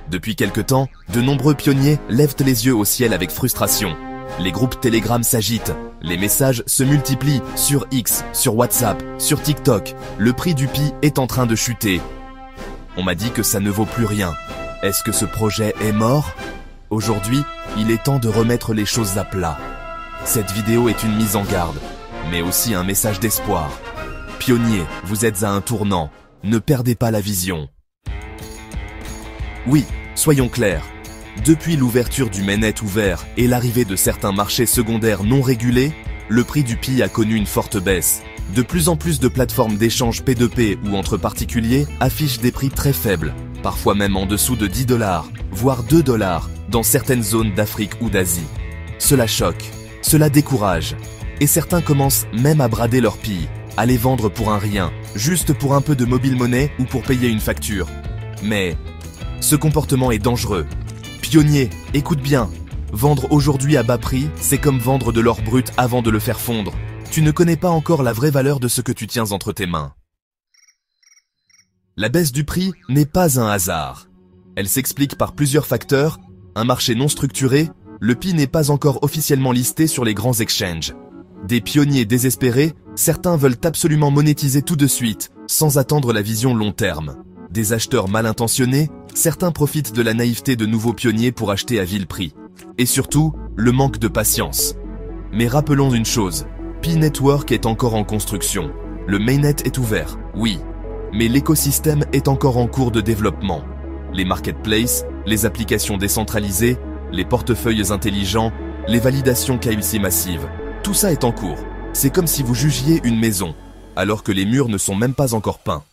Depuis quelque temps, de nombreux pionniers lèvent les yeux au ciel avec frustration. Les groupes Telegram s'agitent, les messages se multiplient sur X, sur WhatsApp, sur TikTok. Le prix du Pi est en train de chuter. On m'a dit que ça ne vaut plus rien. Est-ce que ce projet est mort? Aujourd'hui, il est temps de remettre les choses à plat. Cette vidéo est une mise en garde, mais aussi un message d'espoir. Pionniers, vous êtes à un tournant. Ne perdez pas la vision. Oui, soyons clairs. Depuis l'ouverture du mainnet ouvert et l'arrivée de certains marchés secondaires non régulés, le prix du Pi a connu une forte baisse. De plus en plus de plateformes d'échange P2P ou entre particuliers affichent des prix très faibles, parfois même en dessous de 10 $, voire 2 $, dans certaines zones d'Afrique ou d'Asie. Cela choque, cela décourage, et certains commencent même à brader leur Pi, à les vendre pour un rien, juste pour un peu de mobile money ou pour payer une facture. Mais ce comportement est dangereux. Pionnier, écoute bien, vendre aujourd'hui à bas prix, c'est comme vendre de l'or brut avant de le faire fondre. Tu ne connais pas encore la vraie valeur de ce que tu tiens entre tes mains. La baisse du prix n'est pas un hasard. Elle s'explique par plusieurs facteurs, un marché non structuré, le Pi n'est pas encore officiellement listé sur les grands exchanges. Des pionniers désespérés, certains veulent absolument monétiser tout de suite, sans attendre la vision long terme. Des acheteurs mal intentionnés, certains profitent de la naïveté de nouveaux pionniers pour acheter à vil prix. Et surtout, le manque de patience. Mais rappelons une chose, Pi Network est encore en construction. Le mainnet est ouvert, oui, mais l'écosystème est encore en cours de développement. Les marketplaces, les applications décentralisées, les portefeuilles intelligents, les validations KYC massives, tout ça est en cours. C'est comme si vous jugiez une maison, alors que les murs ne sont même pas encore peints.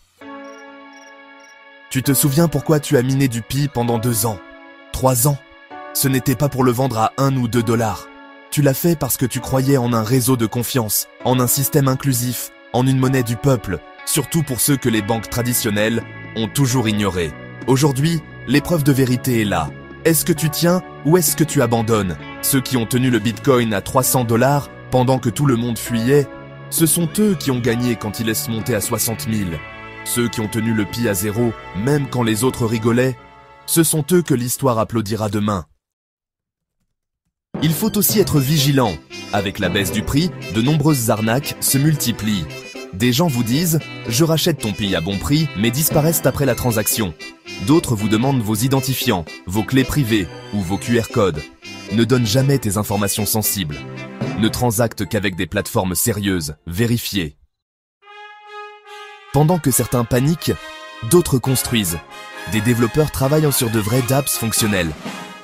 Tu te souviens pourquoi tu as miné du Pi pendant 2 ans, 3 ans? Ce n'était pas pour le vendre à 1 ou 2 $. Tu l'as fait parce que tu croyais en un réseau de confiance, en un système inclusif, en une monnaie du peuple, surtout pour ceux que les banques traditionnelles ont toujours ignorés. Aujourd'hui, l'épreuve de vérité est là. Est-ce que tu tiens ou est-ce que tu abandonnes? Ceux qui ont tenu le Bitcoin à 300 $ pendant que tout le monde fuyait, ce sont eux qui ont gagné quand il laisse monter à 60 000. Ceux qui ont tenu le Pi à 0, même quand les autres rigolaient, ce sont eux que l'histoire applaudira demain. Il faut aussi être vigilant. Avec la baisse du prix, de nombreuses arnaques se multiplient. Des gens vous disent « Je rachète ton Pi à bon prix » mais disparaissent après la transaction. D'autres vous demandent vos identifiants, vos clés privées ou vos QR codes. Ne donne jamais tes informations sensibles. Ne transacte qu'avec des plateformes sérieuses, vérifiées. Pendant que certains paniquent, d'autres construisent. Des développeurs travaillent sur de vrais dApps fonctionnels.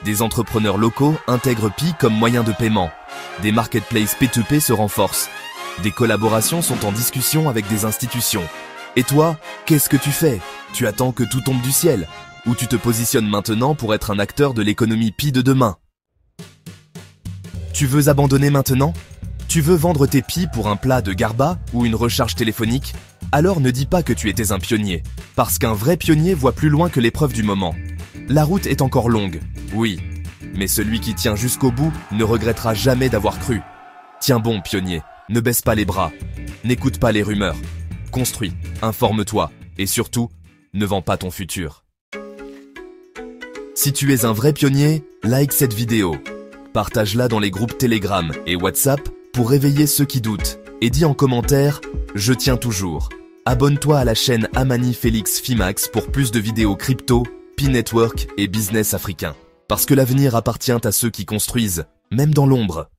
Des entrepreneurs locaux intègrent Pi comme moyen de paiement. Des marketplaces P2P se renforcent. Des collaborations sont en discussion avec des institutions. Et toi, qu'est-ce que tu fais? Tu attends que tout tombe du ciel? Ou tu te positionnes maintenant pour être un acteur de l'économie Pi de demain? Tu veux abandonner maintenant? Tu veux vendre tes Pi pour un plat de garba ou une recharge téléphonique? Alors ne dis pas que tu étais un pionnier, parce qu'un vrai pionnier voit plus loin que l'épreuve du moment. La route est encore longue, oui, mais celui qui tient jusqu'au bout ne regrettera jamais d'avoir cru. Tiens bon, pionnier, ne baisse pas les bras, n'écoute pas les rumeurs, construis, informe-toi, et surtout, ne vends pas ton futur. Si tu es un vrai pionnier, like cette vidéo. Partage-la dans les groupes Telegram et WhatsApp pour réveiller ceux qui doutent. Et dis en commentaire « Je tiens toujours ». Abonne-toi à la chaîne Amani Félix Fimax pour plus de vidéos crypto, Pi Network et business africain. Parce que l'avenir appartient à ceux qui construisent, même dans l'ombre.